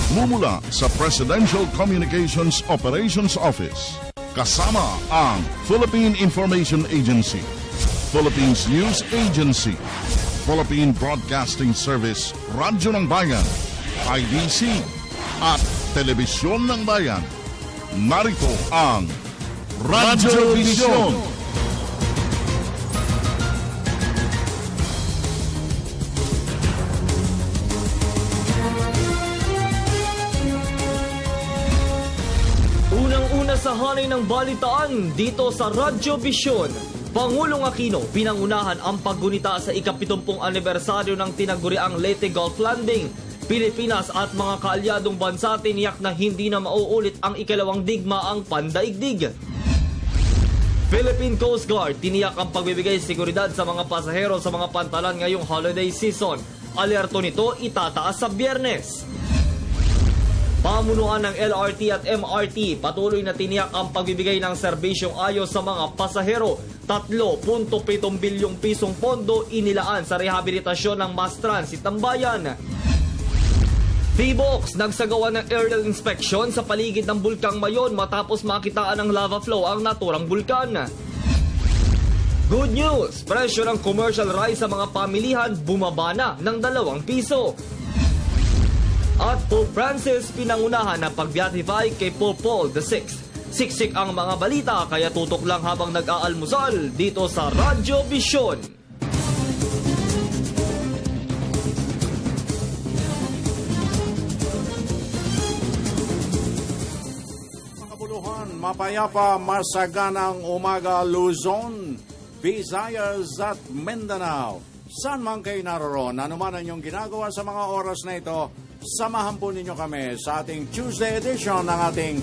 Mumula sa Presidential Communications Operations Office. Kasama ang Philippine Information Agency, Philippines News Agency, Philippine Broadcasting Service, Radyo ng Bayan, IDC, at Telebisyon ng Bayan. Narito ang Radyo Vision. Unang-una sa hanay ng balitaan dito sa Radyo Vision. Pangulong Aquino pinangunahan ang paggunita sa ika-70 anibersaryo ng tinaguriang Leyte Gulf Landing. Pilipinas at mga kaalyadong bansa tiniyak na hindi na mauulit ang ikalawang digmaang pandaigdig. Philippine Coast Guard tiniyak ang pagbibigay seguridad sa mga pasahero sa mga pantalan ngayong holiday season. Alerto nito itataas sa Biyernes. Pamunuan ng LRT at MRT patuloy na tiniyak ang pagbibigay ng serbisyong ayos sa mga pasahero. 3.7 bilyong pisong pondo inilaan sa rehabilitasyon ng mass transit ng bayan. PBOX nagsagawa ng aerial inspection sa paligid ng Bulkang Mayon matapos makitaan ng lava flow ang naturang bulkan. Good news! Presyo ng commercial rice sa mga pamilihan bumaba na ng 2 piso. At Pope Francis pinangunahan na pag-beatify kay Pope Paul VI. Siksik ang mga balita kaya tutok lang habang nag-aalmusal dito sa Radyo Vision. Mapayapa, masaganang umaga Luzon, Visayas at Mindanao. Saan man kayo naroon, anuman ang inyong ginagawa sa mga oras na ito, samahan po ninyo kami sa ating Tuesday edition ng ating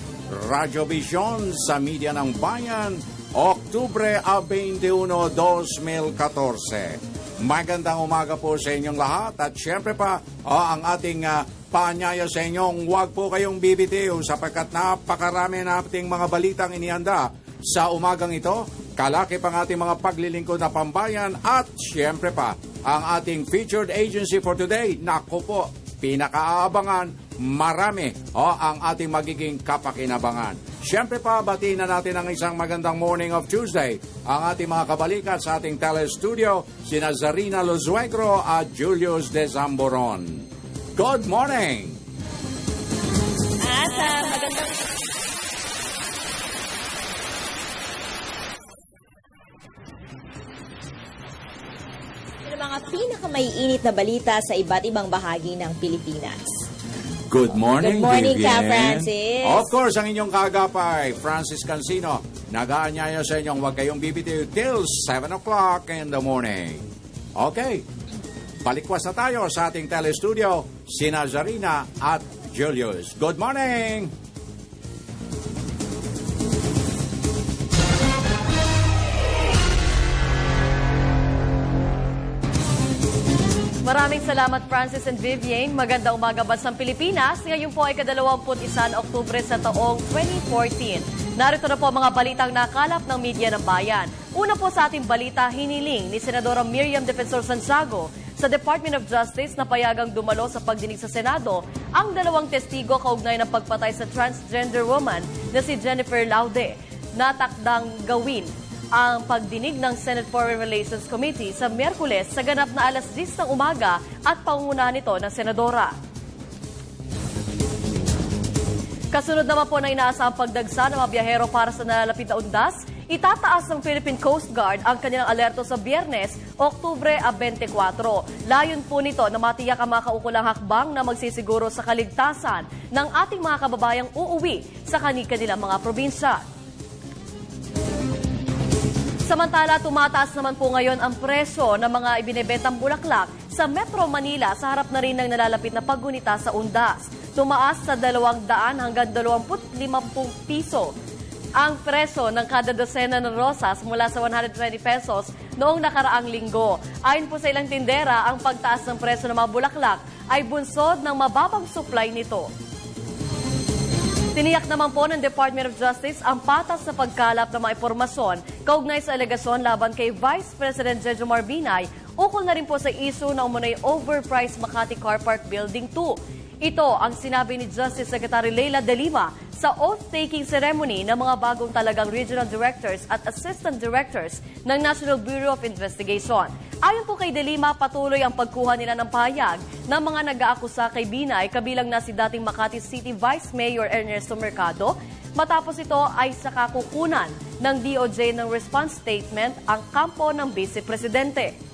Radyo Vision sa Media ng Bayan, Oktubre 21, 2014. Magandang umaga po sa inyong lahat at syempre pa ang ating paanyaya sa inyong huwag po kayong bibitiw sapagkat napakarami nating mga balitang inihanda sa umagang ito. Kalakip ang ating mga paglilingkod na pambayan at syempre pa ang ating featured agency for today. Naku po, pinakaabangan, marami ang ating magiging kapakinabangan. Syempre pa, batiin na natin ang isang magandang morning of Tuesday. Ang ating mga kabalikat sa ating telestudio, sina Zarina Lozuegro at Julius De Zamboron. Good morning! At magandang... Yung mga pinakamaiinit na balita sa iba't ibang bahagi ng Pilipinas. Good morning, Good morning, Vivian. Ka Francis. Of course, ang inyong kaagapay, Francis Cancino. Nag-aanyaya sa inyong huwag kayong bibitiw till 7 o'clock in the morning. Okay, balikwas na tayo sa ating telestudio, sina Zarina at Julius. Good morning! Maraming salamat Francis and Vivian. Magandang umaga bansang Pilipinas. Ngayon po ay ka-21 Oktubre sa taong 2014. Narito na po mga balitang nakalap ng media ng bayan. Una po sa ating balita, hiniling ni Senadora Miriam Defensor Santiago sa Department of Justice na payagang dumalo sa pagdinig sa Senado ang 2 testigo kaugnay ng pagpatay sa transgender woman na si Jennifer Laude. Natakdang gawin ang pagdinig ng Senate Foreign Relations Committee sa Miyerkules sa ganap na alas 10 ng umaga at pangungunahan nito ng Senadora. Kasunod naman po na inaasahang pagdagsa ng mga biyahero para sa nalalapit na undas, itataas ng Philippine Coast Guard ang kanilang alerto sa Biyernes, Oktubre 24. Layon po nito na matiyak ang mga kaukulang hakbang na magsisiguro sa kaligtasan ng ating mga kababayang uuwi sa kanilang mga probinsya. Samantala, tumataas naman po ngayon ang presyo ng mga ibinebentang bulaklak sa Metro Manila sa harap na rin ng nalalapit na paggunita sa undas. Tumaas sa 200 hanggang 25 piso ang presyo ng kada dosena ng rosas mula sa 120 pesos noong nakaraang linggo. Ayon po sa ilang tindera, ang pagtaas ng presyo ng mga bulaklak ay bunsod ng mababang supply nito. Tiniyak naman po ng Department of Justice ang patas na pagkalap ng mga impormasyon kaugnay sa alegasyon laban kay Vice President Jejomar Binay ukol na rin po sa issue na umunay overpriced Makati Car Park Building 2. Ito ang sinabi ni Justice Secretary Leila De Lima sa oath-taking ceremony ng mga bagong talagang regional directors at assistant directors ng National Bureau of Investigation. Ayon po kay De Lima, patuloy ang pagkuha nila ng pahayag ng mga nag-aakusa kay Binay, kabilang na si dating Makati City Vice Mayor Ernesto Mercado. Matapos ito ay saka kukunan ng DOJ ng response statement ang kampo ng Vice Presidente.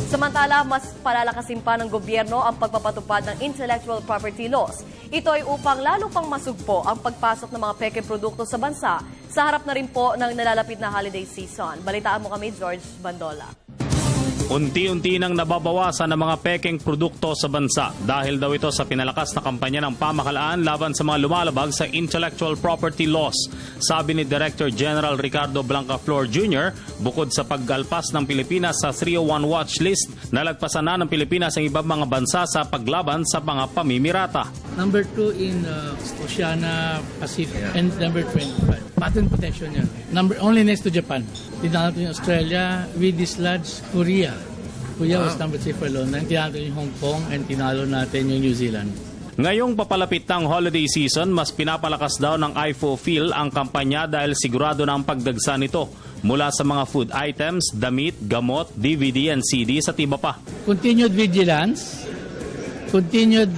Samantala, mas palalakasin pa ng gobyerno ang pagpapatupad ng intellectual property laws. Ito ay upang lalo pang masugpo ang pagpasok ng mga peke produkto sa bansa sa harap na rin po ng nalalapit na holiday season. Balitaan mo kami, George Bandola. Unti-unti nang nababawasan ng mga pekeng produkto sa bansa dahil daw ito sa pinalakas na kampanya ng pamahalaan laban sa mga lumalabag sa intellectual property laws. Sabi ni Director General Ricardo Blancaflor Jr., bukod sa paggalpas ng Pilipinas sa 301 watch list, nalagpasan na ng Pilipinas ang ibang mga bansa sa paglaban sa mga pamimirata. Number 2 in Oceania Pacific and number 25. Patent protection yan. Only next to Japan. Tinalo yung Australia, we dislodged Korea. Korea was number 3 for London. Tinalo yung Hong Kong and tinalo natin yung New Zealand. Ngayong papalapit ng holiday season, mas pinapalakas daw ng IFOFIL ang kampanya dahil sigurado na ang pagdagsa nito mula sa mga food items, damit, gamot, DVD and CDs at iba pa. Continued vigilance, continued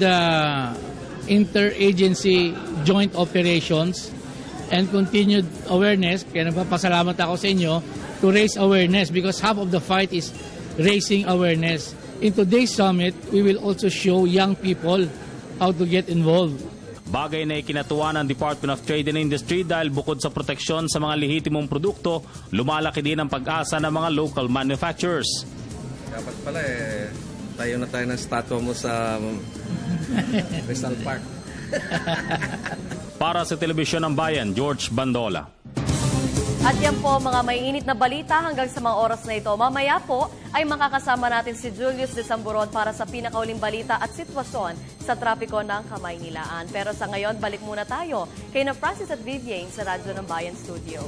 interagency joint operations, and continued awareness. Kaya nagpapasalamat ako sa inyo to raise awareness because half of the fight is raising awareness. In today's summit, we will also show young people how to get involved. Bagay na ikinatuwa ng Department of Trade and Industry dahil bukod sa proteksyon sa mga lehitimong produkto, lumalaki din ang pag-asa ng mga local manufacturers. Dapat pala tayo na tayo ng statwa mo sa Crystal Park. Para sa Telebisyon ng Bayan, George Bandola. At yan po mga may init na balita hanggang sa mga oras na ito. Mamaya po ay makakasama natin si Julius de Samburon para sa pinakauling balita at sitwasyon sa trapiko ng Kamaynilaan. Pero sa ngayon, balik muna tayo kay na Francis at Vivian sa Radyo ng Bayan Studio.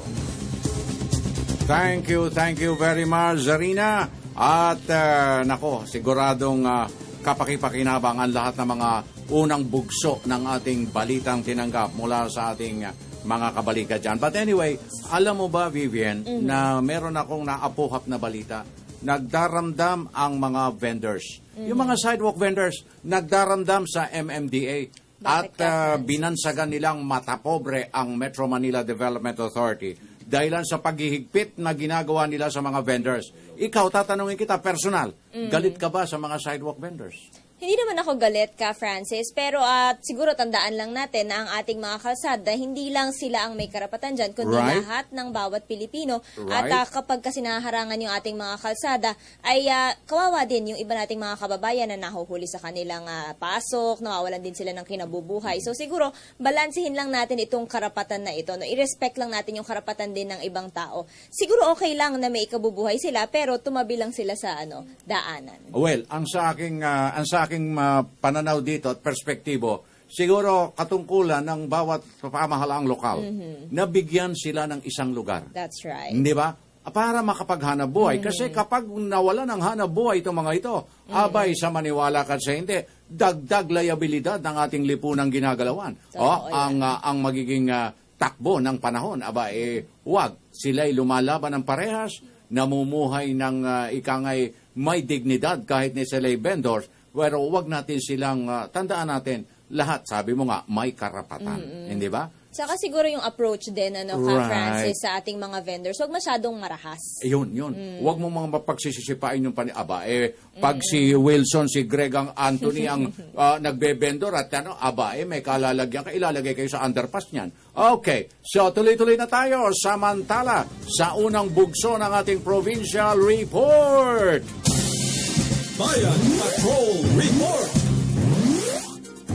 Thank you very much, Zarina. At nako, siguradong kapakipakinabang ang lahat ng mga unang bugso ng ating balitang tinanggap mula sa ating mga kabalika dyan. But anyway, alam mo ba, Vivian, na meron akong naapuhap na balita? Nagdaramdam ang mga vendors. Yung mga sidewalk vendors, nagdaramdam sa MMDA. At binansagan nilang matapobre ang Metro Manila Development Authority dahilan sa paghihigpit na ginagawa nila sa mga vendors. Ikaw, tatanungin kita, personal, galit ka ba sa mga sidewalk vendors? Hindi naman ako galit ka, Francis, pero siguro tandaan lang natin na ang ating mga kalsada, hindi lang sila ang may karapatan dyan, kundi lahat ng bawat Pilipino. At kapag kasi naharangan yung ating mga kalsada, ay kawawa din yung iba nating mga kababayan na nahuhuli sa kanilang pasok, nawawalan din sila ng kinabubuhay. So siguro, balansihin lang natin itong karapatan na ito. No? I-respect lang natin yung karapatan din ng ibang tao. Siguro okay lang na may ikabubuhay sila, pero tumabi lang sila sa daanan. Well, ang sa aking pananaw dito at perspektibo, siguro katungkulan ng bawat pamahalaang lokal na bigyan sila ng isang lugar. That's right. Hindi ba? Para makapaghanap buhay. Kasi kapag nawala ng hanap buhay itong mga ito, abay sa maniwala ka sa hindi, dagdag liabilidad ng ating lipunang ginagalawan. Ang magiging takbo ng panahon, wag. Sila'y lumalaban ng parehas, namumuhay ng ikangay may dignidad kahit na sila'y vendors. Pero wag natin silang, tandaan natin, lahat, sabi mo nga, may karapatan. Hindi ba? Saka siguro yung approach din, Francis, sa ating mga vendors, huwag masyadong marahas. Yun. Huwag mo mga mapagsisisipain yung pag si Wilson, si Greg, ang Anthony, ang nagbe-vendor at may kalalagyan ka, ilalagay kayo sa underpass niyan. Okay, so tuloy-tuloy na tayo. Samantala, sa unang bugso ng ating provincial report. Bayan Patrol Report!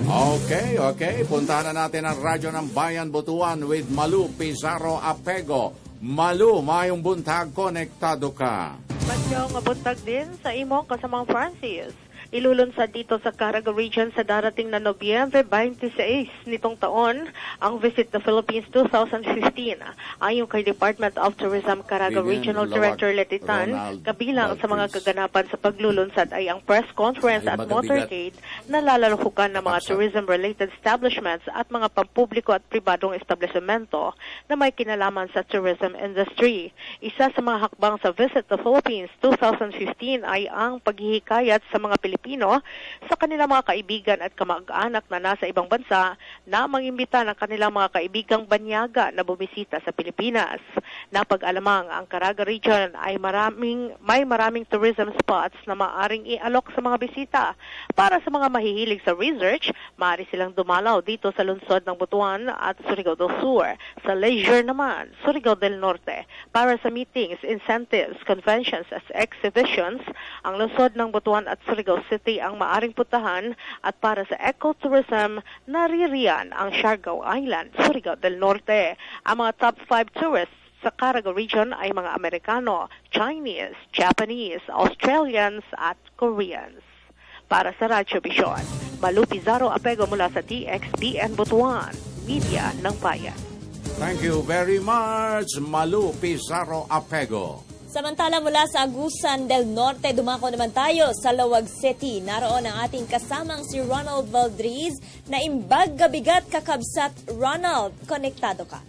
Okay. Puntahan na natin ang radyo ng Bayan Butuan with Malu Pizarro Apego. Malu, mayong buntag, konektado ka. Masyong buntag din sa imong kasamang Francis. Ilulunsad dito sa Caraga Region sa darating na Nobyembre 26 nitong taon ang Visit the Philippines 2015. Ayon kay Department of Tourism Caraga Vivian Regional Lawag, Director Letitan, Ronald kabilang sa mga Valdez. kaganapan sa paglulunsad ay ang press conference Ay, at magabigat. motorcade na lalahukan ng mga Paksa. tourism-related establishments at mga pampubliko at pribadong establishmento na may kinalaman sa tourism industry. Isa sa mga hakbang sa Visit the Philippines 2015 ay ang paghihikayat sa mga Pilipino sa kanilang mga kaibigan at kamag-anak na nasa ibang bansa na mangimbita ng kanilang mga kaibigang banyaga na bumisita sa Pilipinas. Napag-alamang ang Caraga Region ay may maraming tourism spots na maaring ialok sa mga bisita. Para sa mga mahihilig sa research, maaari silang dumalaw dito sa lungsod ng Butuan at Surigao del Sur. Sa leisure naman, Surigao del Norte. Para sa meetings, incentives, conventions at exhibitions, ang lungsod ng Butuan at Surigao City ang maaring puntahan, at para sa ecotourism, naririyan ang Siargao Island, Surigao del Norte. Ang mga top 5 tourists sa Caraga Region ay mga Amerikano, Chinese, Japanese, Australians at Koreans. Para sa Radyo Vision, Malu Pizarro Apego mula sa DXBN Butuan, Media ng Bayan. Thank you very much, Malu Pizarro Apego. Samantala mula sa Agusan del Norte, dumako naman tayo sa Lawag City. Naroon ang ating kasamang si Ronald Valdez na imbag gabigat kakabsat. Ronald, konektado ka.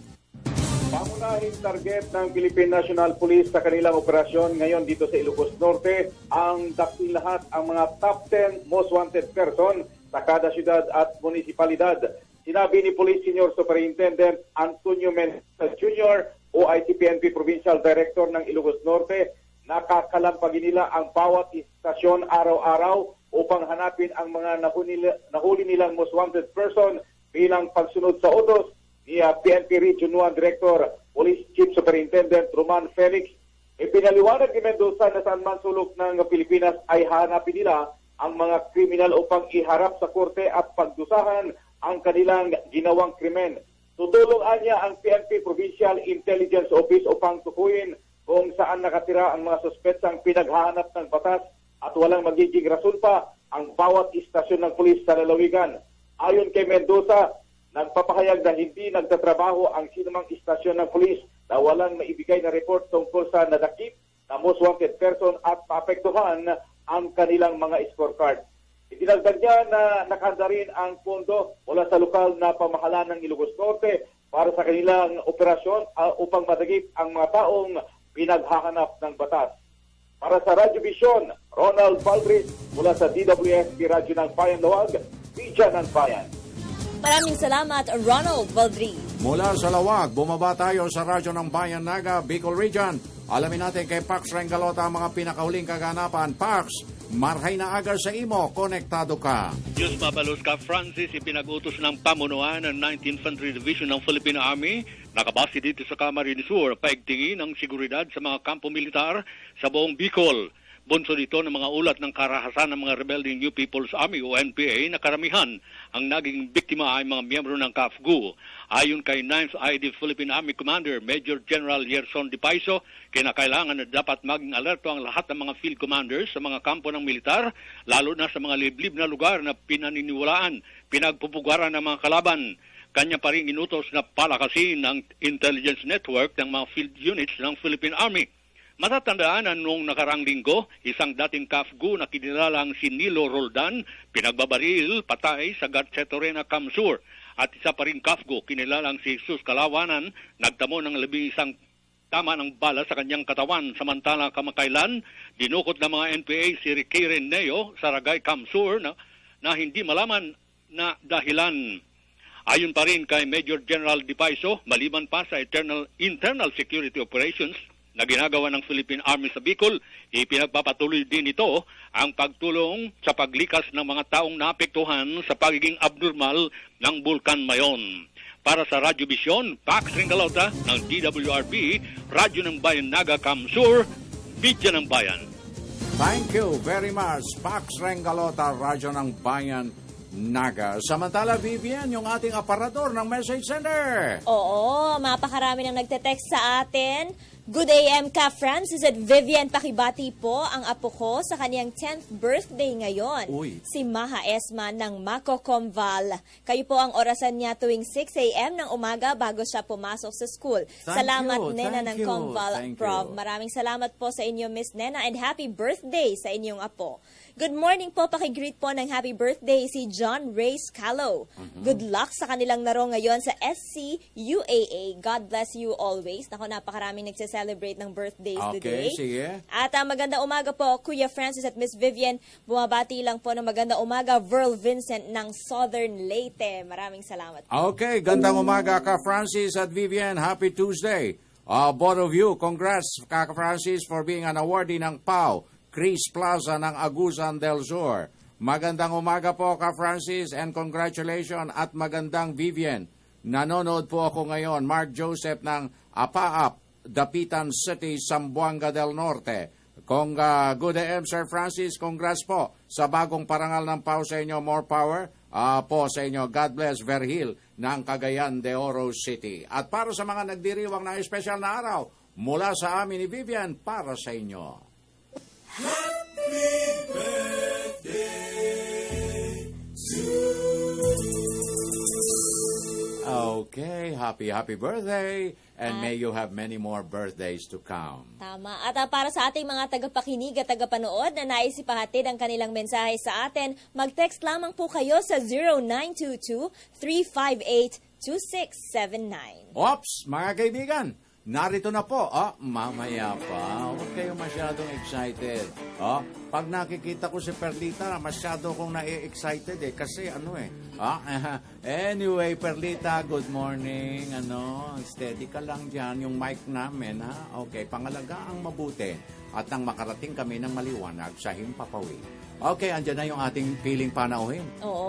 Pangunahing target ng Philippine National Police sa kanilang operasyon ngayon dito sa Ilocos Norte ang dakil lahat ang mga top 10 most wanted person sa kada syudad at munisipalidad. Sinabi ni Police Senior Superintendent Antonio Mendoza Jr. o ICPNP Provincial Director ng Ilocos Norte, nakakalampagin nila ang bawat istasyon araw-araw upang hanapin ang mga nahuli nilang most wanted person bilang pagsunod sa utos ni PNP Region 1 Director Police Chief Superintendent Roman Felix. Ipinaliwanag ni Mendoza na saan man sulok ng Pilipinas ay hanapin nila ang mga kriminal upang iharap sa korte at pagdusahan ang kanilang ginawang krimen. Tutulungan niya ang PNP Provincial Intelligence Office upang tukuyin kung saan nakatira ang mga suspetsang pinaghahanap ng batas at walang magiging rason pa ang bawat istasyon ng pulis sa lalawigan. Ayon kay Mendoza, nagpapahayag na hindi nagtatrabaho ang sinumang istasyon ng pulis na walang maibigay na report tungkol sa nadakip na most wanted person at paapektuhan ang kanilang mga scorecard. Itinagdag niya na nakahanda rin ang pondo mula sa lokal na pamahalaan ng Ilocos Norte para sa kanilang operasyon upang madagip ang mga taong pinaghahanap ng batas. Para sa Radyo Vision, Ronald Valdez mula sa DWSP Radyo ng Bayan Lawag, Media ng Bayan. Maraming salamat, Ronald Valdez. Mula sa Lawag, bumaba tayo sa Radyo ng Bayan Naga, Bicol Region. Alamin natin kay Pax Rengalota ang mga pinakahuling kaganapan. Pax, marhay na aga sa imo, konektado ka. Diyos mabalos ka, Francis, ipinag-utos ng pamunuan ng 19th Infantry Division ng Philippine Army, nakabase dito sa Camarines Sur, paigtingin ang seguridad sa mga kampo militar sa buong Bicol. Bunso dito ng mga ulat ng karahasan ng mga rebelde New People's Army o NPA na karamihan ang naging biktima ay mga miyembro ng CAFGU. Ayon kay 9th ID Philippine Army Commander Major General Yerson Dipaiso, kinakailangan na dapat maging alerto ang lahat ng mga field commanders sa mga kampo ng militar, lalo na sa mga liblib na lugar na pinaniniwalaan, pinagpupugaran ng mga kalaban. Kanya pa rin inutos na palakasin ang intelligence network ng mga field units ng Philippine Army. Matatandaan na noong nakarang linggo, isang dating CAFGU na kinilalang si Nilo Roldan, pinagbabaril patay sa Gatchetorena, Camsur. At isa pa rin CAFGU, kinilalang si Jesus Kalawanan, nagtamo ng 11 tama ng bala sa kanyang katawan. Samantala kamakailan, dinukot ng mga NPA si Ricky Neo sa Ragay, Camsur na hindi malaman na dahilan. Ayon pa rin kay Major General Dipaiso, maliban pa sa internal security operations na ginagawa ng Philippine Army sa Bicol, ipinagpapatuloy din ito ang pagtulong sa paglikas ng mga taong naapektuhan sa pagiging abnormal ng Bulkan Mayon. Para sa Radyo Vision, Pax Rengalota ng DWRB, Radyo ng Bayan Naga, Camsur, Media ng Bayan. Thank you very much, Pax Rengalota, Radyo ng Bayan Naga. Samantala, Vivian, yung ating aparador ng message center. Oo, mapakarami nang nagte-text sa atin. Good AM ka, Francis at Vivian. Pakibati po ang apo ko sa kaniyang 10th birthday ngayon. Uy. Si Maha Esma ng Mako Comval. Kayo po ang orasan niya tuwing 6 a.m. ng umaga bago siya pumasok sa school. Salamat, Nena ng Comval Prof. Maraming salamat po sa inyo, Miss Nena, and happy birthday sa inyong apo. Good morning po, pakigreet po ng happy birthday si John Ray Scalo. Good luck sa kanilang laro ngayon sa SC-UAA. God bless you always. Naku, napakaraming nagse-celebrate ng birthdays today. Sige. At maganda umaga po, Kuya Francis at Miss Vivian. Bumabati lang po ng maganda umaga, Verl Vincent ng Southern Leyte. Maraming salamat po. Okay, gandang umaga ka Francis at Vivian. Happy Tuesday. Both of you, congrats ka Francis for being an awardee ng PAO, Chris Plaza ng Agusan del Sur. Magandang umaga po ka Francis and congratulations at magandang Vivian. Nanonood po ako ngayon, Mark Joseph ng Apaap, Dapitan City, Zamboanga del Norte. Good AM, Sir Francis. Congrats po sa bagong parangal ng PAO sa inyo. More power po sa inyo. God bless Verhil ng Cagayan de Oro City. At para sa mga nagdiriwang na espesyal na araw, mula sa amin ni Vivian, para sa inyo. Happy birthday to Okay, happy birthday and may you have many more birthdays to come. Tama. At para sa ating mga tagapakinig at tagapanood na nais ipahatid ang kanilang mensahe sa atin, mag-text lamang po kayo sa 0922-358-2679. Ops, mga kaibigan, narito na po. Mamaya pa. Huwag kayo masyadong excited. Pag nakikita ko si Perlita, masyado kong na-excited kasi Anyway, Perlita, good morning. Steady ka lang dyan. Yung mic namin, Okay, pangalagaan mabuti. At nang makarating kami ng maliwanag sa Himpapawid. Okay, andyan na yung ating piling panauhin.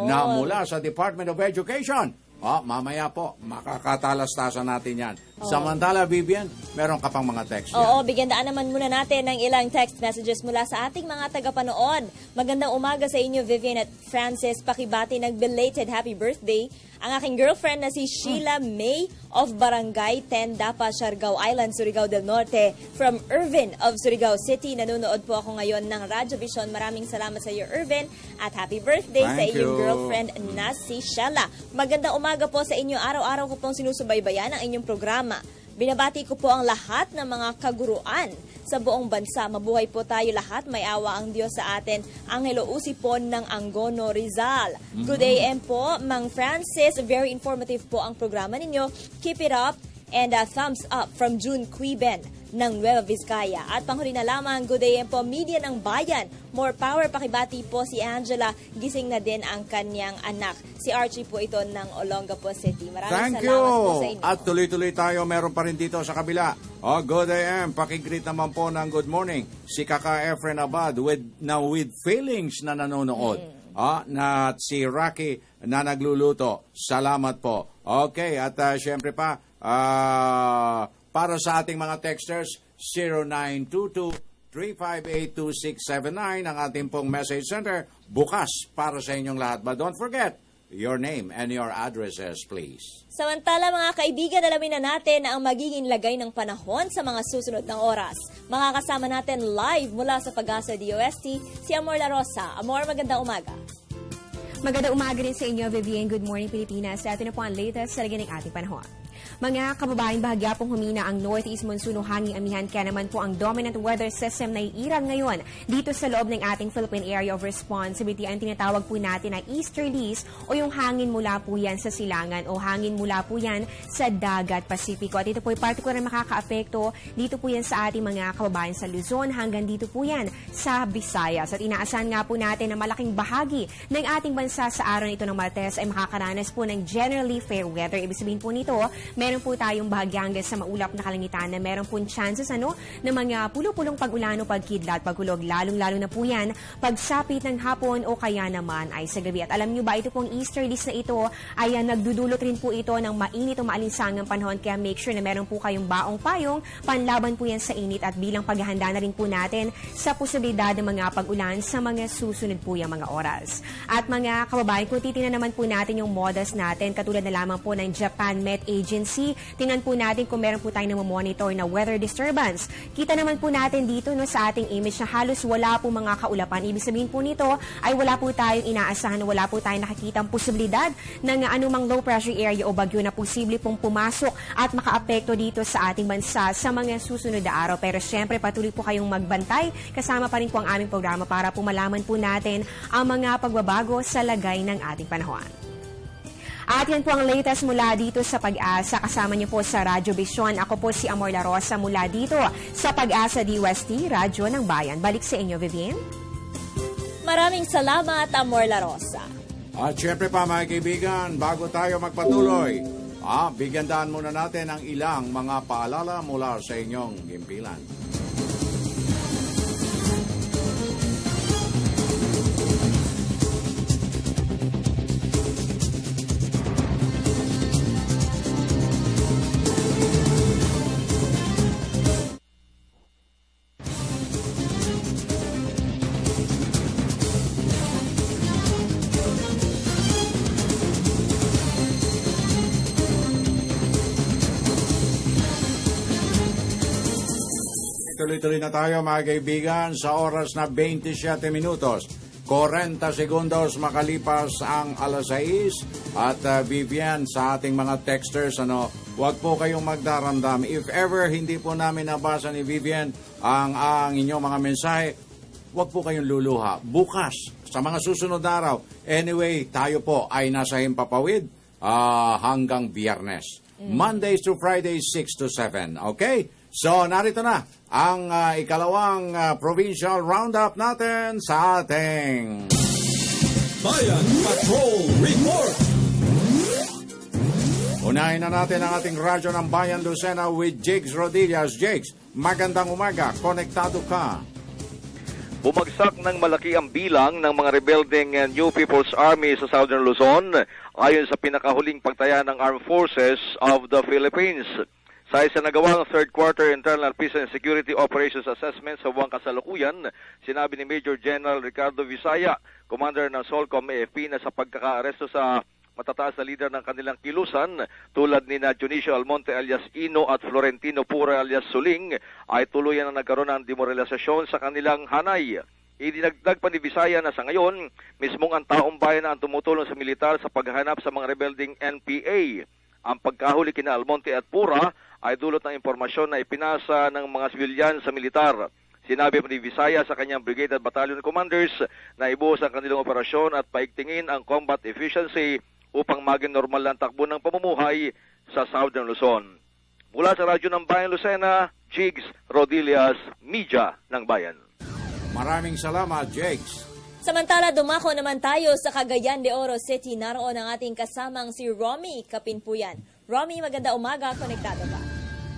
Na mula sa Department of Education. Mamaya po, makakatalastasan natin yan. Samantala, Vivian, meron ka pang mga text yan. Oo, bigyan daan naman muna natin ng ilang text messages mula sa ating mga tagapanood. Magandang umaga sa inyo, Vivian at Francis. Pakibati ng belated happy birthday ang aking girlfriend na si Sheila May of Barangay Tendapa, Siargao Island, Surigao del Norte. From Irvin of Surigao City, nanonood po ako ngayon ng Radyo Vision. Maraming salamat sa iyo, Irvin, at happy birthday sa iyong girlfriend na si Sheila. Magandang umaga po sa inyo. Araw-araw ko pong sinusubaybayan ang inyong programa. Binabati ko po ang lahat ng mga kaguruan sa buong bansa. Mabuhay po tayo lahat. May awa ang Diyos sa atin. Angelo Usipon ng Angono, Rizal. Good AM po, Mang Francis. Very informative po ang programa ninyo. Keep it up. And thumbs up from June Quiben ng Nueva Vizcaya. At panghuli na lamang, good AM po, Media ng Bayan. More power, pakibati po si Angela. Gising na din ang kanyang anak. Si Archie po ito ng Olongapo City. Maraming salamat po sa inyo. At tuloy-tuloy tayo, meron pa rin dito sa kabila. Good AM, pakigreet naman po ng good morning. Si Kaka Efren Abad with feelings na nanonood. Na si Rocky na nagluluto. Salamat po. Okay, at syempre pa, para sa ating mga texters, 0922-358-2679 ang ating pong message center. Bukas para sa inyong lahat. But don't forget your name and your addresses, please. Samantala mga kaibigan, alamin na natin ang magiging lagay ng panahon sa mga susunod ng oras. Makakasama natin live mula sa Pag-asa DOST, si Amor La Rosa. Amor, magandang umaga. Magandang umaga rin sa inyo, Vivian. Good morning, Pilipinas. Sa atin na po ang latest sa lagay ng ating panahon. Mga kababayan, bahagya pong humina ang northeast monsoon o hanging amihan, kaya naman po ang dominant weather system na iirang ngayon dito sa loob ng ating Philippine Area of Responsibility. Ang tinatawag po natin na easterlies o yung hangin mula po yan sa silangan o hangin mula po yan sa dagat Pasipiko. At ito po ay partikular makakaapekto dito po yan sa ating mga kababayan sa Luzon hanggang dito po yan sa Visayas. At inaasahan nga po natin na malaking bahagi ng ating bansa sa araw nito ng Martes ay makakaranas po ng generally fair weather. Ibig sabihin po nito, meron po tayong bahagya hanggang sa maulap na kalangitan na meron po chances ng mga pulo-pulong pag-ulan o pagkidlat, pagkulog, lalong-lalo na po yan pagsapit ng hapon o kaya naman ay sa gabi. At alam nyo ba, ito pong easterlies na ito ay nagdudulot rin po ito ng mainit o maalinsangang panahon, kaya make sure na meron po kayong baong payong panlaban po yan sa init at bilang paghahanda na rin po natin sa posibilidad ng mga pag-ulan sa mga susunod po yung mga oras. At mga kababayan, kung titingnan naman po natin yung models natin, katulad na lamang po ng Japan Met Agency agency. Tingnan po natin kung meron po tayong monitor na weather disturbance. Kita naman po natin dito no, sa ating image na halos wala po mga kaulapan. Ibig sabihin po nito ay wala po tayong inaasahan, wala po tayong nakikitang posibilidad ng anumang low pressure area o bagyo na posible pong pumasok at makaapekto dito sa ating bansa sa mga susunod na araw. Pero syempre patuloy po kayong magbantay. Kasama pa rin po ang aming programa para po malaman po natin ang mga pagbabago sa lagay ng ating panahon. At yan po ang latest mula dito sa Pag-asa. Kasama niyo po sa Radyo Vision. Ako po si Amor La Rosa mula dito sa Pag-asa DWST, Radyo ng Bayan. Balik sa inyo, Vivian. Maraming salamat, Amor La Rosa. At syempre pa mga kaibigan, bago tayo magpatuloy, bigyan daan muna natin ang ilang mga paalala mula sa inyong himpilan. Tuloy-tuloy na tayo mga kaibigan sa oras na 27 minutos. 40 segundos makalipas ang alas 6 at Vivian sa ating mga texters, huwag po kayong magdaramdam. If ever hindi po namin nabasa ni Vivian ang inyong mga mensahe, huwag po kayong luluha. Bukas, sa mga susunod na araw, anyway, tayo po ay nasa Himpapawid hanggang Biyernes. Mondays to Fridays, 6 to 7. Okay? So, narito na ang ikalawang provincial roundup natin sa ating Bayan Patrol Report. Unahin na natin ang ating radyo ng Bayan Lucena with Jigs Rodillas. Jigs, magandang umaga. Konektado ka. Bumagsak ng malaki ang bilang ng mga rebelding New People's Army sa Southern Luzon ayon sa pinakahuling pagtaya ng Armed Forces of the Philippines. Sa isinagawang third quarter internal peace and security operations assessment sa buwang kasalukuyan, sinabi ni Major General Ricardo Visaya, commander ng SOLCOM AFP, na sa pagkakaaresto sa matataas na lider ng kanilang kilusan tulad ni Dionisio Almonte alias Ino at Florentino Pura alias Suling ay tuluyan na nagkaroon ng demoralisasyon sa kanilang hanay. Idinagdag pa ni Visaya na sa ngayon, mismong ang taong bayan na ang tumutulong sa militar sa paghahanap sa mga rebelding NPA. Ang pagkahuli kina Almonte at Pura ay dulot ng impormasyon na ipinasa ng mga sibilyan sa militar. Sinabi pa ni Visaya sa kanyang brigade at battalion commanders na ibuhos ang kanilang operasyon at paigtingin ang combat efficiency upang maging normal ang takbo ng pamumuhay sa Southern Luzon. Mula sa Radyo ng Bayan Lucena, Jigs Rodillas, Media ng Bayan. Maraming salamat, Jigs. Samantala, dumako naman tayo sa Cagayan de Oro City. Naroon ang ating kasamang si Romy Kapinpuyan. Romy, maganda umaga. Konektado ka.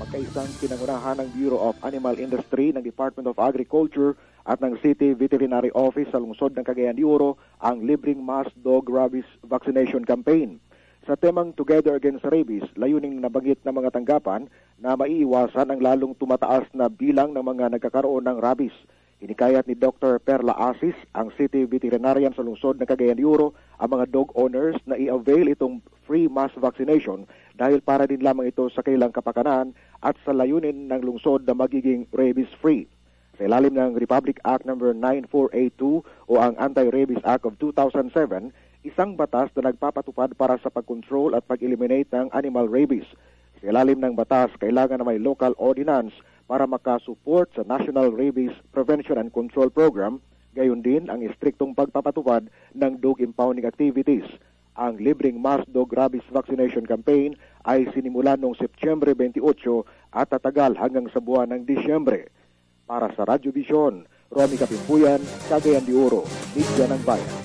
Magkaisang pinangunahan ng Bureau of Animal Industry ng Department of Agriculture at ng City Veterinary Office sa lungsod ng Cagayan de Oro ang libreng mass dog rabies vaccination campaign. Sa temang Together Against Rabies, layuning nabanggit ng mga tanggapan na maiiwasan ang lalong tumataas na bilang ng mga nagkakaroon ng rabies. Hinikayat ni Dr. Perla Asis, ang City Veterinarian sa lungsod ng Cagayan de Oro, ang mga dog owners na i-avail itong free mass vaccination dahil para din lamang ito sa kailang kapakanan at sa layunin ng lungsod na magiging rabies-free. Sa ilalim ng Republic Act No. 9482 o ang Anti-Rabies Act of 2007, isang batas na nagpapatupad para sa pag-control at pag-eliminate ng animal rabies. Sa ilalim ng batas, kailangan na may local ordinance para makasupport sa National Rabies Prevention and Control Program, gayon din ang istriktong pagpapatupad ng dog impounding activities. Ang libreng mass dog rabies vaccination campaign ay sinimulan noong Setyembre 28 at tatagal hanggang sa buwan ng Disyembre. Para sa Radyo Vision, Romy Kapinpuyan, Cagayan de Oro, Media ng Bayan.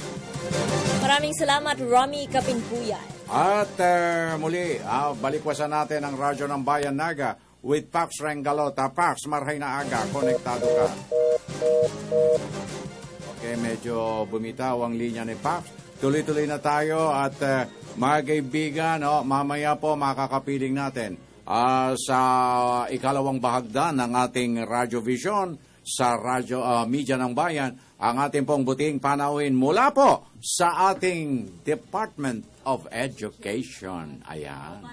Maraming salamat, Romy Kapinpuyan. At muli, balikwasan natin ang Radyo ng Bayan Naga with Pax Rengalota. Pax, marhay na aga, konektado ka. Okay, medyo bumitaw ang linya ni Pax. Tuloy-tuloy na tayo at mga kaibigan, mamaya po makakapiling natin sa ikalawang bahagdan ng ating Radyo Vision sa Radyo Media ng Bayan ang ating pong buting panauhin mula po sa ating Department of Education. Ayan.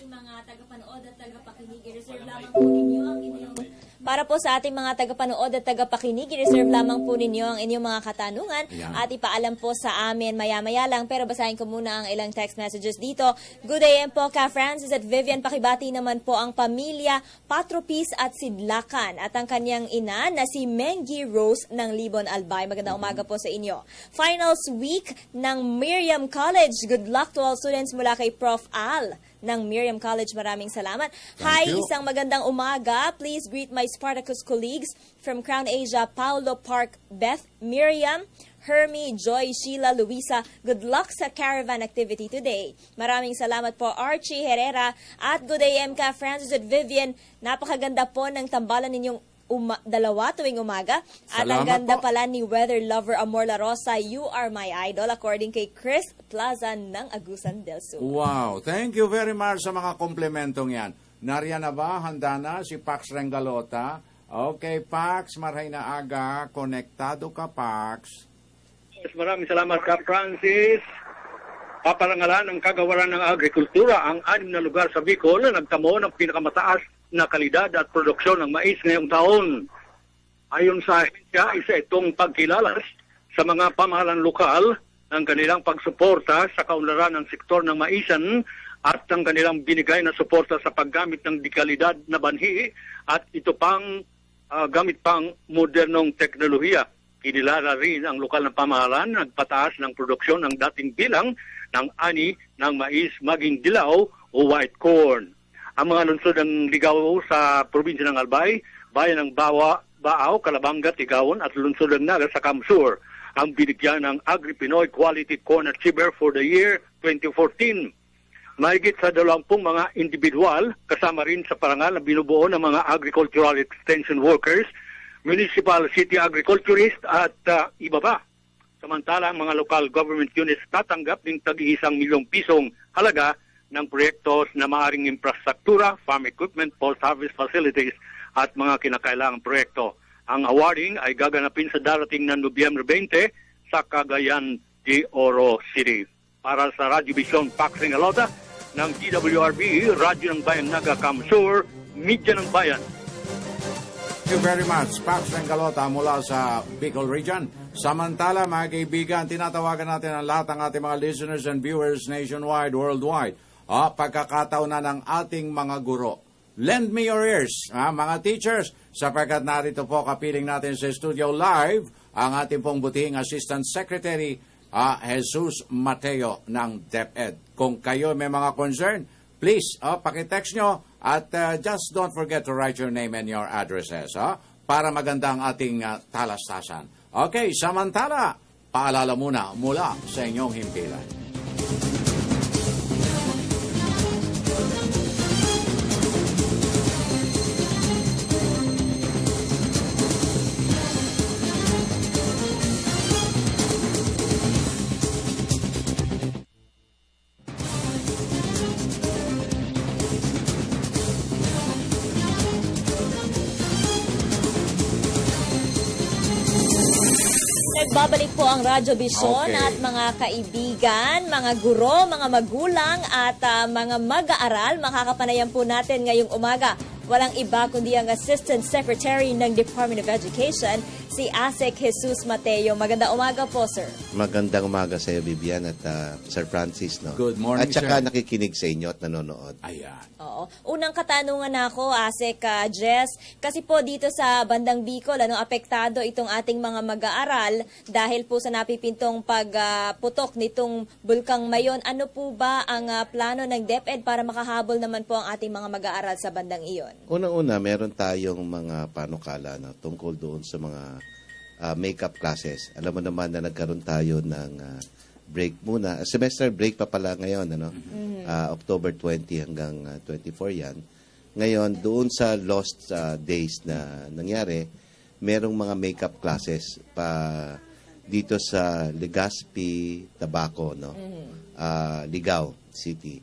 ating mga tagapanood at tagapakinig, i-reserve lamang po ninyo ang inyong... Para po sa ating mga tagapanood at tagapakinig, i-reserve lamang po ninyo ang inyong mga katanungan at ipaalam po sa amin maya-maya lang. Pero basahin ko muna ang ilang text messages dito. Good AM po, Ka Francis at Vivian. Pakibati naman po ang pamilya Patropis at Sidlakan at ang kanyang ina na si Mengi Rose ng Libon Albay. Magandang umaga po sa inyo. Finals week ng Miriam College. Good luck to all students mula kay Prof. Al ng Miriam College. Maraming salamat. Hi, isang magandang umaga. Please greet my Spartacus colleagues from Crown Asia, Paulo Park, Beth, Miriam, Hermie, Joy, Sheila, Luisa. Good luck sa caravan activity today. Maraming salamat po, Archie Herrera. At good AM Ka Francis at Vivian. Napakaganda po ng tambalan ninyong dalawa tuwing umaga. At ang ganda pala ni Weather Lover Amor La Rosa, you are my idol, according kay Chris Plaza ng Agusan del Sur. Wow, thank you very much sa mga komplementong yan. Nariyan na ba? Handa na si Pax Rengalota? Okay, Pax, maray na aga. Konektado ka, Pax. Yes, maraming salamat Ka Francis. Paparangalan ng kagawaran ng agrikultura ang 6 na lugar sa Bicol na nagtamo ng pinakamataas na kalidad at produksyon ng mais ngayong taon. Ayon sa ahensya, isa itong pagkilalas sa mga pamahalaan lokal ng kanilang pagsuporta sa kaunlaran ng sektor ng maisan at ang kanilang binigay na suporta sa paggamit ng dekalidad na banhi at ito pang gamit pang modernong teknolohiya. Kinilala rin ang lokal na pamahalaan na nagpataas ng produksyon ng dating bilang ng ani ng mais maging dilaw o white corn. Ang mga lungsod ng ligaw sa probinsya ng Albay, bayan ng Baaw, Calabanga, Tigawon at lungsod ng Naga sa Kamsur ang binigyan ng Agri-Pinoy Quality Corn Achiever for the year 2014. Mahigit sa 20 mga individual, kasama rin sa parangal na binubuo ng mga agricultural extension workers, municipal city agriculturist at iba pa. Samantala, ang mga local government units tatanggap ng tag-1 milyong pisong halaga ng proyektos na maaring infrastruktura, farm equipment, post-harvest facilities at mga kinakailangang proyekto. Ang awarding ay gaganapin sa darating na Nobyembre 20 sa Cagayan de Oro City. Para sa Radio Vision, Pax Rengalota ng DWRB, Radyo ng Bayan Naga Kamsur, Media ng Bayan. Thank you very much, Pax Rengalota mula sa Bicol Region. Samantala, mga kaibigan, tinatawagan natin ang lahat ng ating mga listeners and viewers nationwide, worldwide. Pagkakataon na ng ating mga guro. Lend me your ears, mga teachers, sapagkat narito po kapiling natin sa studio live ang ating pong butihing Assistant Secretary Jesus Mateo ng DepEd. Kung kayo may mga concern, please, pakitext nyo at just don't forget to write your name and your addresses para maganda ang ating talastasan. Okay, samantala, paalala muna mula sa inyong himpilan. Nagbabalik po ang Radyo Vision at mga kaibigan, mga guro, mga magulang at mga mag-aaral. Makakapanayan po natin ngayong umaga. Walang iba kundi ang Assistant Secretary ng Department of Education, si ASEC Jesus Mateo. Magandang umaga po, sir. Magandang umaga sa iyo, Vivian at Sir Francis. No? Good morning, at saka sir. Nakikinig sa inyo at nanonood. Ayan. Oo. Unang katanungan ako, ASEC Jess, kasi po dito sa bandang Bicol, apektado itong ating mga mag-aaral dahil po sa napipintong pagputok nitong Bulkang Mayon. Ano po ba ang plano ng DepEd para makahabol naman po ang ating mga mag-aaral sa bandang iyon? Unang-una, meron tayong mga panukala tungkol doon sa mga makeup classes. Alam mo naman na nagkaroon tayo ng break muna. Semester break pa pala ngayon, October 20 hanggang 24 yan. Ngayon, doon sa lost days na nangyari, merong mga makeup classes pa dito sa Legazpi, Tabaco, Ligao City.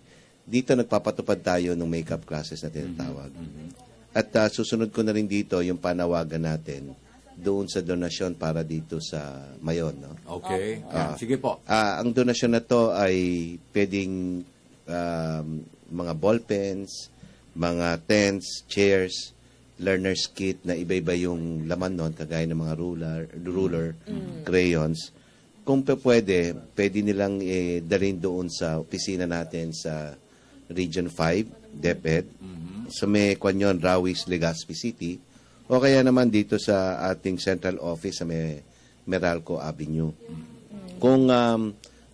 Dito nagpapatupad tayo ng makeup classes na tinatawag. At susunod ko na rin dito yung panawagan natin doon sa donasyon para dito sa Mayon. No? Okay. Sige po. Ang donasyon na to ay pwedeng mga ballpens, mga tents, chairs, learner's kit na iba-iba yung laman nun, kagaya ng mga ruler, crayons. Kung pwede nilang dalhin doon sa opisina natin sa Region 5, DepEd, sa may Quanyon, Rawis, Legazpi City, o kaya naman dito sa ating central office sa may Meralco Avenue. Kung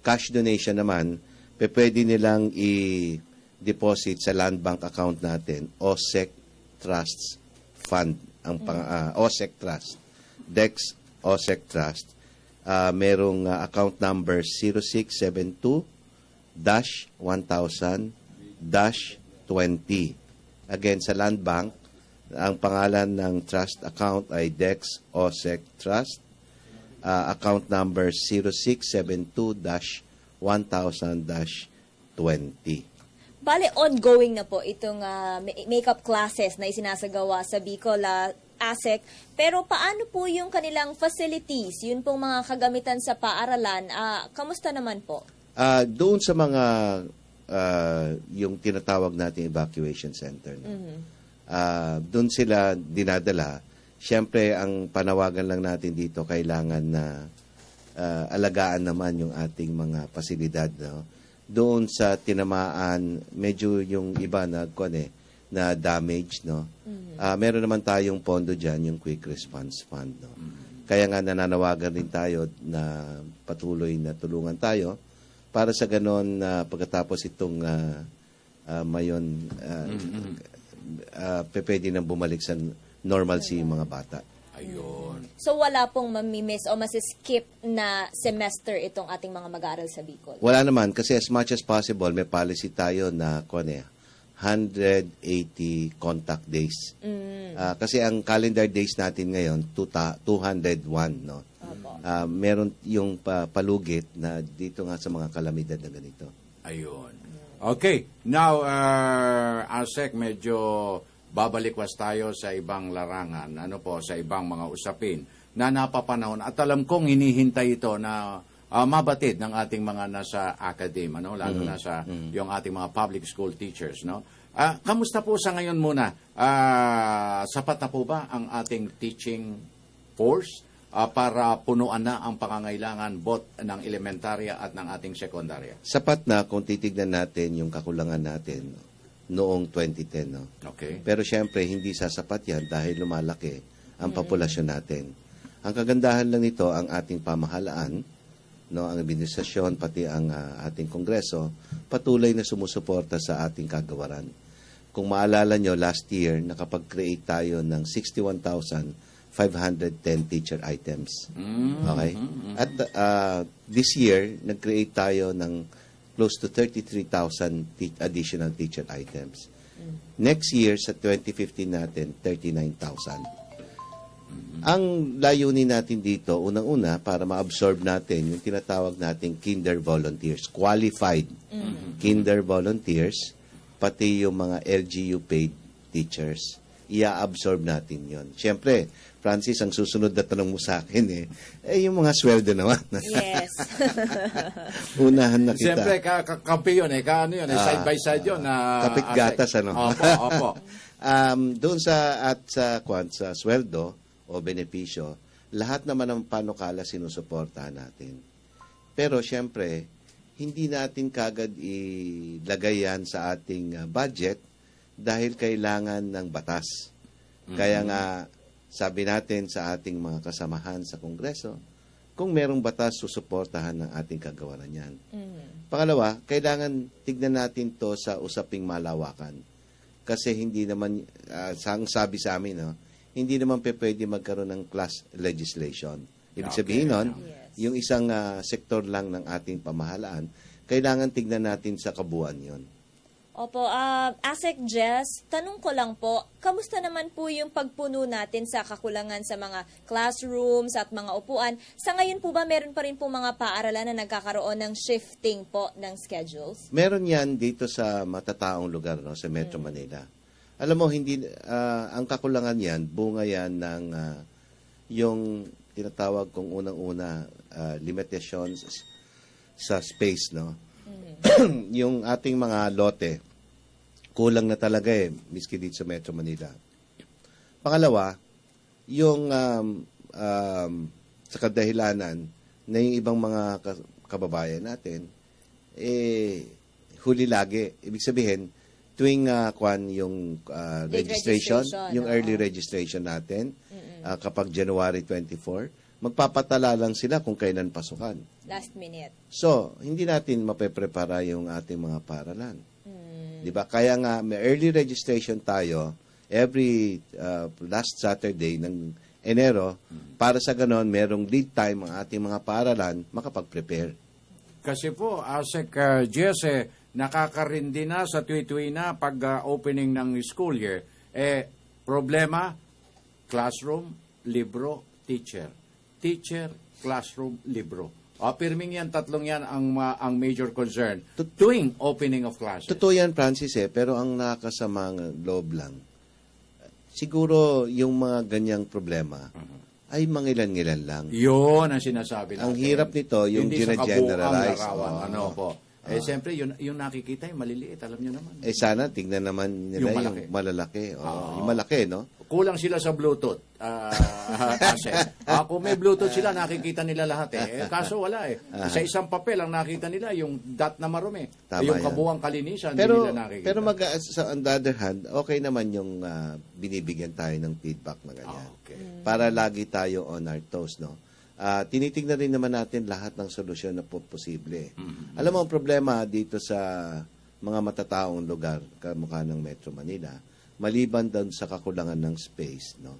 cash donation naman, pwede nilang i-deposit sa land bank account natin, OSEC Trusts Fund, ang OSEC Trust, DEX OSEC Trust. Merong account number 0672-1000-20. Again, sa land bank, ang pangalan ng trust account ay DEX OSEC Trust. Account number 0672-1000-20. Bale, ongoing na po itong makeup classes na isinasagawa sa Bicol ASEC. Pero paano po yung kanilang facilities, yun pong mga kagamitan sa paaralan, kamusta naman po? Doon sa mga yung tinatawag natin evacuation center, no? Doon sila dinadala. Siyempre, ang panawagan lang natin dito, kailangan na alagaan naman yung ating mga pasilidad, no? Doon sa tinamaan, medyo yung iba na damage, no? Meron naman tayong pondo dyan, yung Quick Response Fund, no? Kaya nga nananawagan rin tayo na patuloy na tulungan tayo para sa ganon pagkatapos itong mayon pwede nang bumalik sa normalcy yung mga bata. Ayun. So wala pong mamimiss o masiskip na semester itong ating mga mag-aaral sa Bicol? Wala naman, kasi as much as possible, may policy tayo na 180 contact days. Kasi ang calendar days natin ngayon, 201, no? Meron yung palugit na dito nga sa mga kalamidad na ganito. Ayun. Okay. Now, ASEC, medyo babalikwas tayo sa ibang larangan, sa ibang mga usapin na napapanahon. At alam kong hinihintay ito na mabatid ng ating mga nasa academe, lalo na sa yung ating mga public school teachers, no? Kamusta po sa ngayon muna? Sapat na po ba ang ating teaching force para punuan na ang pangangailangan both ng elementarya at ng ating sekundarya? Sapat na kung titignan natin yung kakulangan natin noong 2010, no? Okay. Pero syempre, hindi sasapat yan dahil lumalaki ang populasyon natin. Ang kagandahan lang nito, ang ating pamahalaan, no, ang administrasyon, pati ang ating kongreso, patuloy na sumusuporta sa ating kagawaran. Kung maalala nyo, last year, nakapag-create tayo ng 61,510 teacher items. Okay? At this year, nag-create tayo ng close to 33,000 additional teacher items. Next year, sa 2015 natin, 39,000. Ang layunin natin dito, unang-una, para ma-absorb natin yung tinatawag nating kinder volunteers, qualified kinder volunteers, pati yung mga LGU paid teachers. Ia-absorb natin yon. Siyempre, Francis, ang susunod na tanong mo sa akin yung mga sweldo naman. Yes. Unahan na kita. Siyempre, kakampi yun side by side yun. Kapit gatas, ano? Opo. Doon sa sweldo o benepisyo, lahat naman ng panukala sinusuportahan natin. Pero siyempre, hindi natin kagad ilagay yan sa ating budget dahil kailangan ng batas. Kaya nga, sabi natin sa ating mga kasamahan sa Kongreso, kung merong batas, susuportahan ng ating kagawaran yan. Pangalawa, kailangan tignan natin to sa usaping malawakan. Kasi hindi naman, sabi sa amin, hindi naman pwede magkaroon ng class legislation. Ibig sabihin nun, yung isang sektor lang ng ating pamahalaan, kailangan tignan natin sa kabuuan yon. Opo, ASEC Jess, tanong ko lang po, kamusta naman po yung pagpuno natin sa kakulangan sa mga classrooms at mga upuan? Sa ngayon po ba, meron pa rin po mga paaralan na nagkakaroon ng shifting po ng schedules? Meron yan dito sa matataong lugar, no, sa Metro Manila. Alam mo, hindi ang kakulangan yan, bunga yan ng yung tinatawag kong unang-una limitations sa space, no? Yung ating mga lote Kulang na talaga miski dito sa Metro Manila. Pangalawa, yung sa kadahilanan na yung ibang mga kababayan natin, huli lagi. Ibig sabihin, tuwing yung registration, yung early registration natin, kapag January 24, magpapatala lang sila kung kailan pasukan. Last minute. So, hindi natin mapeprepara yung ating mga paaralan. Diba? Kaya nga, may early registration tayo every last Saturday ng Enero para sa ganon, merong lead time ang ating mga paaralan makapag-prepare. Kasi po, Asek Jesse, nakakarindi na sa tuwi-tuwi na pag-opening ng school year. Problema, classroom, libro, teacher. Teacher, classroom, libro. Pirming yan, tatlong yan ang major concern tuwing opening of classes. Totoo yan, Francis, pero ang nakasamang loob lang, siguro yung mga ganyang problema ay mangilan-ngilan lang. Yun ang sinasabi natin. Ang hirap nito, yung gina-generalize. Siyempre, yung nakikita yung maliliit, alam nyo naman. Sana, tignan naman nila yung malalaki. Yung malaki, no? Kulang sila sa Bluetooth. Kung may Bluetooth sila, nakikita nila lahat Kaso wala Sa isang papel, ang nakita nila yung dot na marumi. Yung kabuang kalinisan, hindi nila nakikita. Pero on the other hand, okay naman yung binibigyan tayo ng feedback na ganyan. Para lagi tayo on our toes, no? Tinitingnan rin naman natin lahat ng solusyon na posible. Alam mo, ang problema dito sa mga matataong lugar, kamukha ng Metro Manila, maliban doon sa kakulangan ng space, no?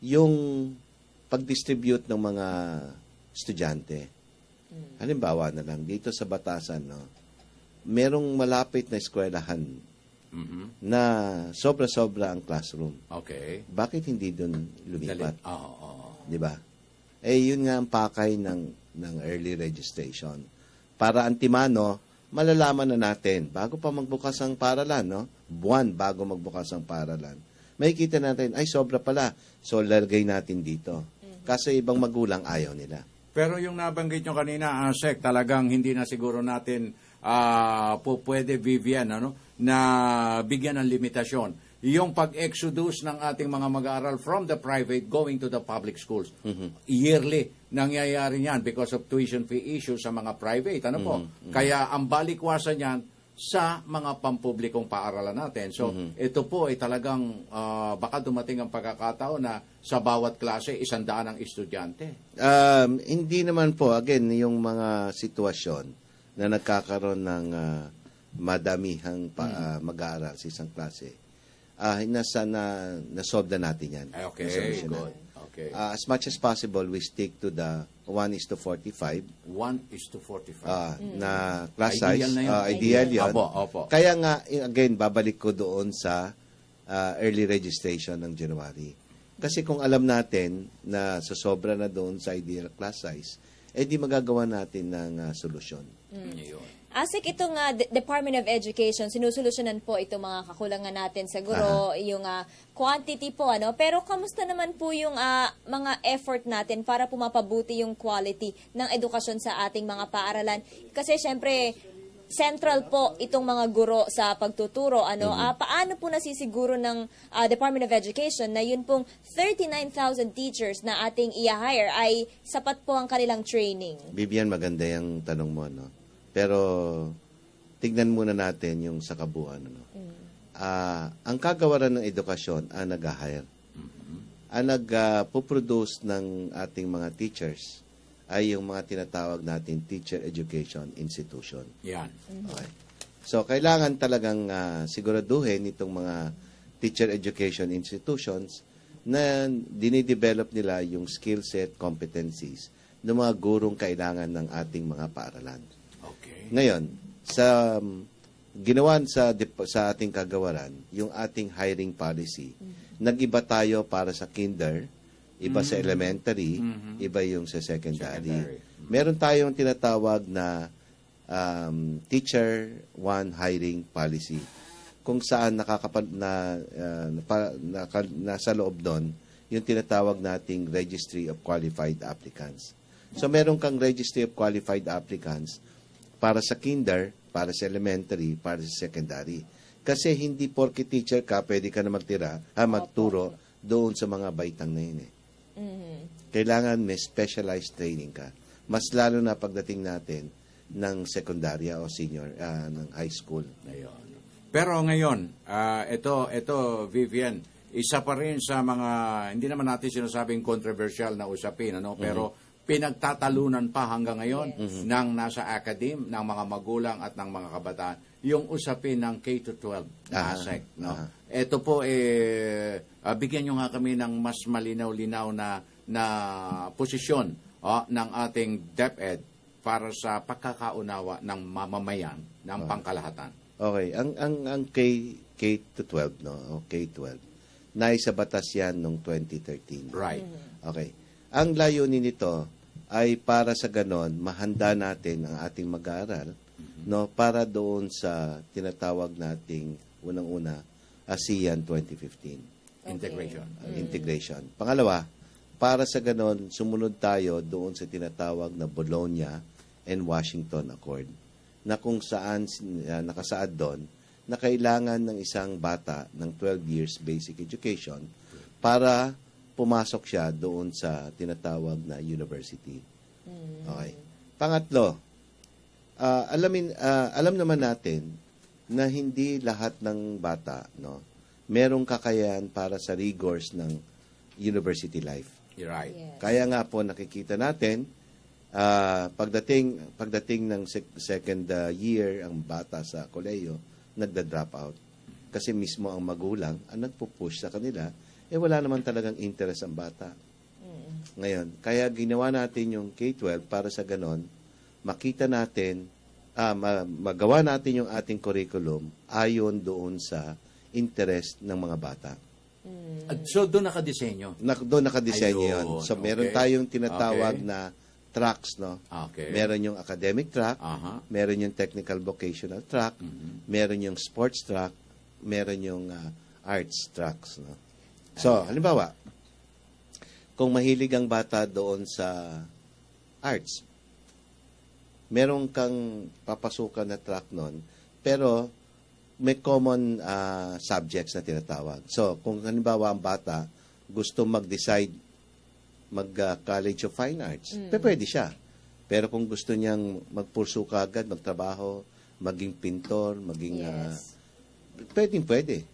Yung pag-distribute ng mga estudyante. Halimbawa na lang, dito sa Batasan, no? Merong malapit na eskwelahan na sobra-sobra ang classroom. Okay. Bakit hindi doon lumipat? Di ba? Yun nga ang pakay ng early registration. Para antimano, malalaman na natin, bago pa magbukas ang paaralan, no? Buwan bago magbukas ang paaralan, makikita natin, ay sobra pala, so lalagay natin dito. Kasi ibang magulang ayaw nila. Pero yung nabanggit nyo kanina, Asek, talagang hindi na siguro natin pwede, Vivian, na bigyan ng limitasyon. Yung pag-exodus ng ating mga mag-aaral from the private going to the public schools. Yearly, nangyayari yan because of tuition fee issue sa mga private. Kaya ang balikwasan yan sa mga pampublikong paaralan natin. So, ito po ay talagang baka dumating ang pagkakataon na sa bawat klase, 100 ang estudyante. Hindi naman po, again, yung mga sitwasyon na nagkakaroon ng madamihang mag-aaral sa isang klase, nasolve na natin yan. Okay, good. Okay. As much as possible, we stick to the 1:45. 1:45. Na class size. Ideal na yun. Ideal yun. Opo. Kaya nga, again, babalik ko doon sa early registration ng January. Kasi kung alam natin na sasobra na doon sa ideal class size, di magagawa natin ng solusyon. Asik, itong Department of Education, sinusolusyonan po itong mga kakulangan natin sa guro, yung quantity po, pero kamusta naman po yung mga effort natin para pumapabuti yung quality ng edukasyon sa ating mga paaralan? Kasi syempre, central po itong mga guro sa pagtuturo. Paano po nasisiguro ng Department of Education na yun pong 39,000 teachers na ating i-hire ay sapat po ang kanilang training? Bibian, maganda yung tanong mo, no? Pero tignan muna natin yung sa kabuuan. Ang kagawaran ng edukasyon ang nag-hire. Ang nag-produce ng ating mga teachers ay yung mga tinatawag natin teacher education institution. Yan. Okay. So, kailangan talagang siguraduhin itong mga teacher education institutions na dinidevelop nila yung skill set, competencies ng mga gurong kailangan ng ating mga paaralan. Ngayon, sa ginawa sa ating kagawaran, yung ating hiring policy, nag-iba tayo para sa kinder, iba sa elementary, iba yung sa secondary. Meron tayong tinatawag na teacher one hiring policy, kung saan nasa loob doon yung tinatawag nating Registry of Qualified Applicants. So meron kang Registry of Qualified Applicants para sa kinder, para sa elementary, para sa secondary. Kasi hindi porke teacher ka, pwede ka na magturo doon sa mga baitang na yun. Kailangan may specialized training ka. Mas lalo na pagdating natin ng sekundarya o senior, ng high school. Pero ngayon, ito Vivian, isa pa rin sa mga, hindi naman natin sinasabing controversial na usapin, pero pinagtatalunan pa hanggang ngayon ng nasa academe, ng mga magulang at ng mga kabataan, yung usapin ng K-12 ASEC. Ito po, bigyan nyo nga kami ng mas malinaw-linaw na posisyon ng ating DepEd para sa pagkakaunawa ng mamamayan ng pangkalahatan. Okay, ang K-12, o K-12, naisa batas yan noong 2013. Right. Okay. Ang layunin nito ay para sa ganon, mahanda natin ang ating mag-aaral para doon sa tinatawag nating unang-una ASEAN 2015. Integration. Pangalawa, para sa ganon, sumunod tayo doon sa tinatawag na Bologna and Washington Accord, na kung saan nakasaad doon na kailangan ng isang bata ng 12 years basic education para pumasok siya doon sa tinatawag na university. Okay. Pangatlo, alam naman natin na hindi lahat ng bata merong kakayahan para sa rigors ng university life. You're right. Yes. Kaya nga po nakikita natin pagdating ng second year ang bata sa kolehiyo, nagda-drop out. Kasi mismo ang magulang ang nagpo-push sa kanila, wala naman talagang interest ang bata. Ngayon, kaya ginawa natin yung K-12 para sa ganon, makita natin, magawa natin yung ating curriculum ayon doon sa interest ng mga bata. So, doon nakadesenyo? Doon nakadesenyo yun. So, meron tayong tinatawag na tracks, Meron yung academic track, meron yung technical vocational track, meron yung sports track, meron yung arts tracks, So, halimbawa, kung mahilig ang bata doon sa arts, meron kang papasukan na track nun, pero may common subjects na tinatawag. So, kung halimbawa ang bata gusto mag-decide mag-College of Fine Arts, pwede siya. Pero kung gusto niyang magpursu kagad, magtrabaho, maging pintor, maging... pwede.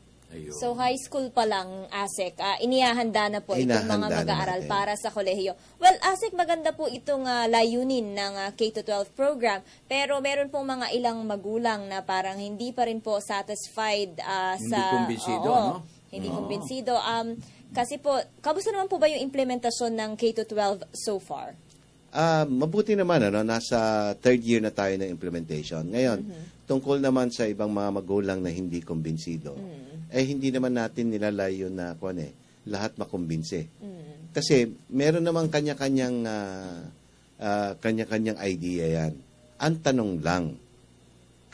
So, high school pa lang, ASEC, inihahanda na po itong mga mag-aaral para sa kolehiyo. Well, ASEC, maganda po itong layunin ng K-12 program, pero meron pong mga ilang magulang na parang hindi pa rin po satisfied hindi kumbinsido, Hindi kumbinsido. Kasi po, kamusta naman po ba yung implementasyon ng K-12 so far? Mabuti naman, nasa third year na tayo ng implementation. Ngayon, tungkol naman sa ibang mga magulang na hindi kumbinsido, hindi naman natin nilalayo na lahat makumbinse. Kasi meron naman kanya-kanyang idea yan. Ang tanong lang,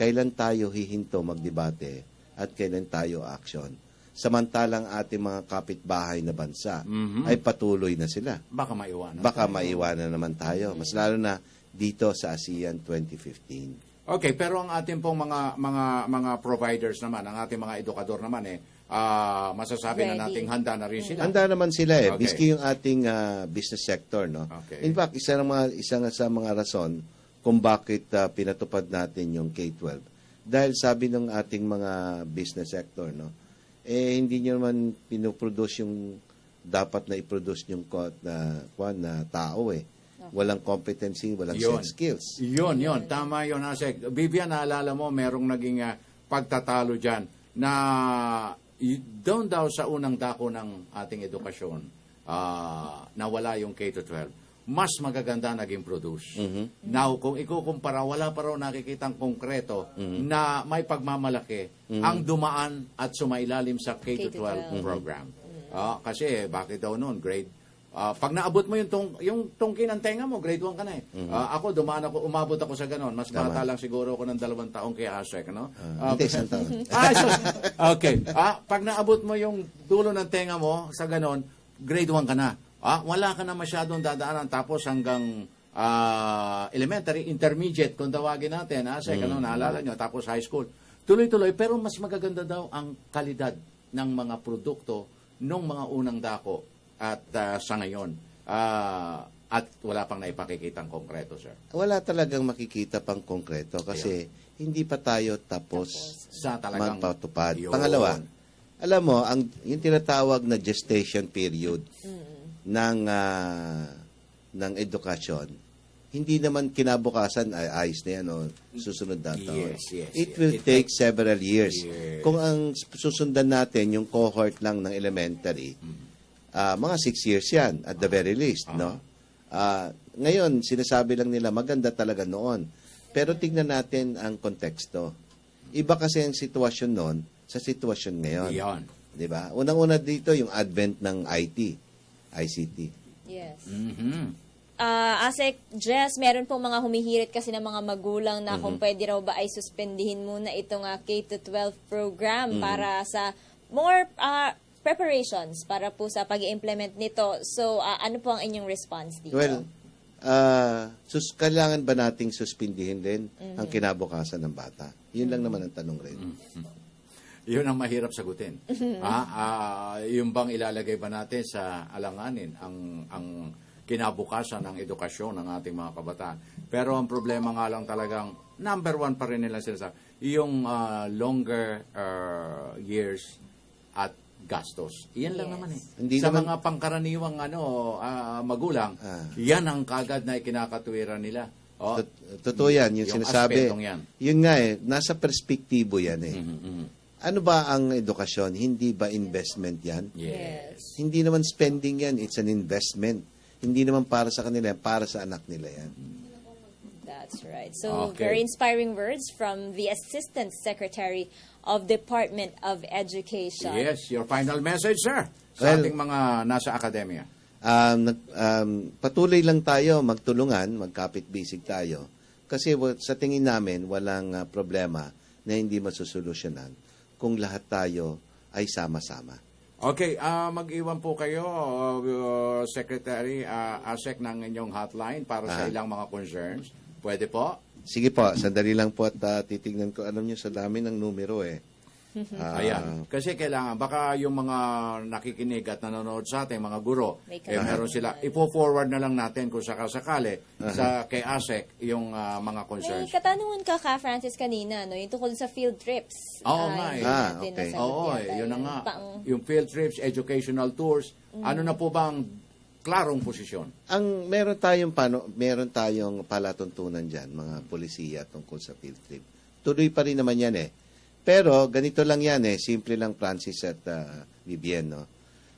kailan tayo hihinto magdebate at kailan tayo action? Samantalang ating mga kapitbahay na bansa ay patuloy na sila. Baka maiwanan. Baka maiwanan naman tayo. Mas lalo na dito sa ASEAN 2015. Okay, pero ang ating pong mga providers naman, ang ating mga edukador naman masasabi na nating handa na rin sila. Handa naman sila Okay. Biski yung ating business sector, Okay. In fact, isa sa mga rason kung bakit pinatupad natin yung K-12. Dahil sabi ng ating mga business sector, hindi nyo naman pinoproduce yung dapat na i-produce yung na tao Walang competency, walang set skills. Yun. Tama yun, Asek. Vivian, naalala mo, merong naging pagtatalo dyan na doon daw sa unang dako ng ating edukasyon nawala yung K-12. Mas magaganda naging produce. Now, kung ikukumpara, wala pa raw nakikitang konkreto na may pagmamalaki ang dumaan at sumailalim sa K-12 program. Kasi bakit daw noon, grade pag naabot mo yung tungkin ng tenga mo, grade 1 ka na Ako, umabot ako sa ganon. Mas bata lang siguro ako ng 2 taong kaya ASEC, Hindi, isang taon. Okay. Pag naabot mo yung dulo ng tenga mo sa ganon, grade 1 ka na. Wala ka na masyadong dadaanan tapos hanggang elementary, intermediate, kung tawagin natin, naalala nyo, tapos high school. Tuloy-tuloy, pero mas magaganda daw ang kalidad ng mga produkto nung mga unang dako at sa ngayon. At wala pang naipakikitang konkreto, sir. Wala talagang makikita pang konkreto kasi hindi pa tayo tapos sa talagang magpatupad. Yun. Pangalawa, alam mo, yung tinatawag na gestation period ng edukasyon, hindi naman kinabukasan ay ayos na yan o susunod na taon. It will take several years. Kung ang susundan natin yung cohort lang ng elementary, mga 6 years yan at the very least, no? Ngayon, sinasabi lang nila maganda talaga noon. Pero tignan natin ang konteksto. Iba kasi ang sitwasyon noon sa sitwasyon ngayon. Iyon. 'Di ba? Unang-una dito yung advent ng ICT. Yes. Mm-hmm. Asek, Jess, meron pong mga humihirit kasi ng mga magulang na kung pwede raw ba ay suspendihin muna itong K-12 program para sa more preparations para po sa pag-implement nito. So, ano po ang inyong response dito? Well, kailangan ba nating suspindihin din ang kinabukasan ng bata? Yun lang naman ang tanong rin. Yun ang mahirap sagutin. Yung bang ilalagay ba natin sa alanganin ang kinabukasan ng edukasyon ng ating mga kabataan. Pero ang problema nga lang talagang, number one pa rin nila sila yung longer years at gastos. Iyan lang naman eh. Hindi sa naman, mga pangkaraniwang magulang, yan ang kagad na ikinakatwiran nila. Totoo yan, yung sinasabi. Yan. Yun nga eh, nasa perspektibo yan eh. Ano ba ang edukasyon? Hindi ba investment yan? Yes. Hindi naman spending yan, it's an investment. Hindi naman para sa kanila, para sa anak nila yan. That's right. So, very inspiring words from the Assistant Secretary of Department of Education. Yes, your final message, sir, sa ating mga nasa akademya. Patuloy lang tayo magtulungan, magkapit-bisig tayo. Kasi sa tingin namin, walang problema na hindi masusolusyonan kung lahat tayo ay sama-sama. Okay, mag-iwan po kayo, Secretary ASEC, ng inyong hotline para sa ilang mga concerns. Pwede po? Sige po, sandali lang po at titignan ko. Alam niyo, sa dami ng numero eh. Ayan. Kasi kailangan, baka yung mga nakikinig at nanonood sa ating mga guro, meron sila, ipo-forward na lang natin kung sakasakali sa kay ASEC yung mga concerns. May katanungan ka, Francis, kanina, no? Yung tungkol sa field trips. Oo nga eh. Okay. Oo, yun na nga. Yung field trips, educational tours, ano na po bang klarong posisyon? Meron tayong palatuntunan diyan, mga polisiya tungkol sa field trip. Tuloy pa rin naman yan eh. Pero ganito lang yan eh, simple lang, Francis at Vivian, no?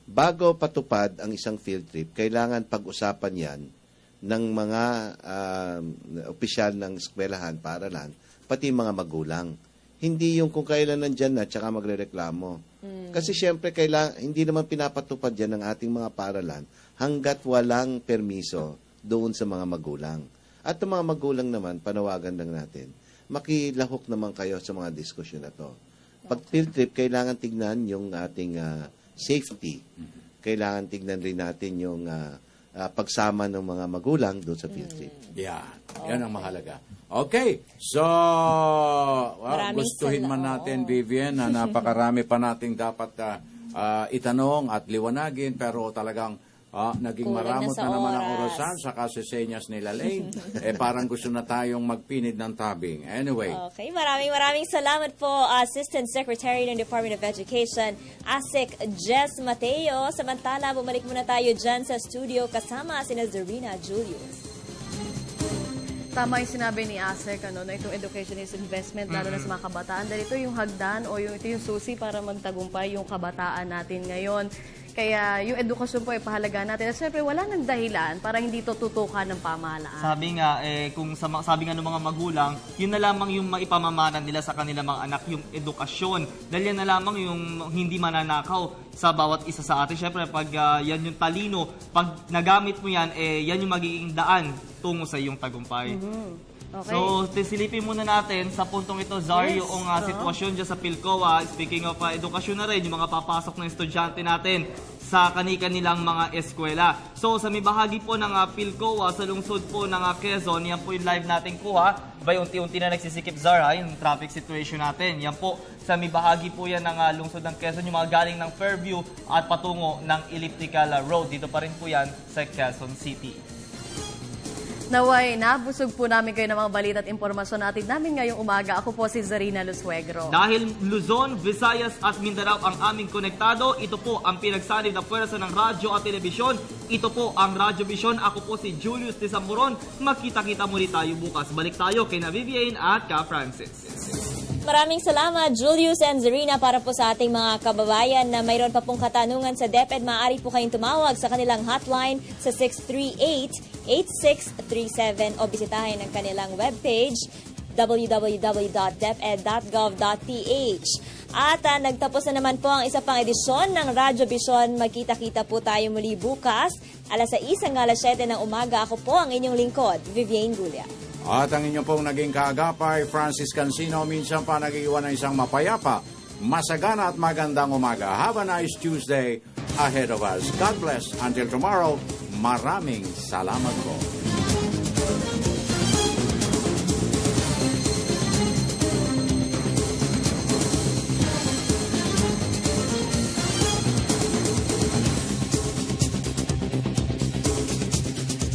Bago patupad ang isang field trip, kailangan pag-usapan yan ng mga opisyal ng eskwelahan, paaralan, pati mga magulang. Hindi yung kung kailan nandyan na, tsaka magrereklamo. Kasi syempre, hindi naman pinapatupad yan ng ating mga paaralan hanggat walang permiso doon sa mga magulang. At ang mga magulang naman, panawagan lang natin, makilahok naman kayo sa mga diskusyon na to. Pag field trip, kailangan tignan yung ating safety. Kailangan tignan rin natin yung pagsama ng mga magulang doon sa field trip. Yan ang mahalaga. Okay, so gustuhin man natin, Vivian, na napakarami pa nating dapat itanong at liwanagin, pero talagang naging maramot na naman ang orasan sa kasesenyas nila Lane. Parang gusto na tayong magpinid ng tabing. Anyway. Okay, maraming salamat po, Assistant Secretary ng Department of Education, ASEC Jess Mateo. Samantala, bumalik muna tayo dyan sa studio kasama sina Zarina Julius. Tama yung sinabi ni ASEC, na itong education is investment, lalo na sa mga kabataan. Dahil ito yung hagdan o ito yung susi para magtagumpay yung kabataan natin ngayon. Kaya yung edukasyon po ay pahalaga natin. At syempre, wala nang dahilan para hindi ito tutukan ng pamahalaan. Sabi nga, sabi nga ng mga magulang, yun na lamang yung maipamamana nila sa kanilang mga anak, yung edukasyon. Dahil yan na lamang yung hindi mananakaw sa bawat isa sa atin. Syempre, pag yan yung talino, pag nagamit mo yan, yan yung magiging daan tungo sa iyong tagumpay. Okay. So, silipin muna natin sa puntong ito, Zar, Yes. yung sitwasyon dyan sa PhilCoA. Speaking of edukasyon na rin, yung mga papasok na estudyante natin sa kani-kanilang mga eskwela. So, sa may bahagi po ng PhilCoA, sa lungsod po ng Quezon, yan po yung live natin kuha. Bay, unti-unti na nagsisikip, Zar, yung traffic situation natin. Yan po, sa may bahagi po yan ng lungsod ng Quezon, yung mga galing ng Fairview at patungo ng Elliptical Road. Dito pa rin po yan sa Quezon City. Naway, nabusog po namin kayo ng mga balita at impormasyon natin namin ngayong umaga. Ako po si Zarina Lusuegro. Dahil Luzon, Visayas at Mindanao ang aming konektado, ito po ang pinagsanib na puwersa ng radyo at telebisyon. Ito po ang Radyo Vision. Ako po si Julius de Zamboron. Magkita-kita muli tayo bukas. Balik tayo kay Vivian at Ka Francis. Maraming salamat, Julius and Zarina, para po sa ating mga kababayan na mayroon pa pong katanungan sa DepEd. Maaari po kayong tumawag sa kanilang hotline sa 638-8637 o bisitahin ang kanilang webpage www.deped.gov.ph. At nagtapos na naman po ang isa pang edisyon ng Radyo Vision. Magkita-kita po tayo muli bukas, alas 6 hanggang alas 7 ng umaga. Ako po ang inyong lingkod, Vivian Gulia. At ang inyong pong naging kaagapay, Francis Cancino, minsan pa nag-iwan ng isang mapayapa, masagana at magandang umaga. Have a nice Tuesday ahead of us. God bless. Until tomorrow, maraming salamat po.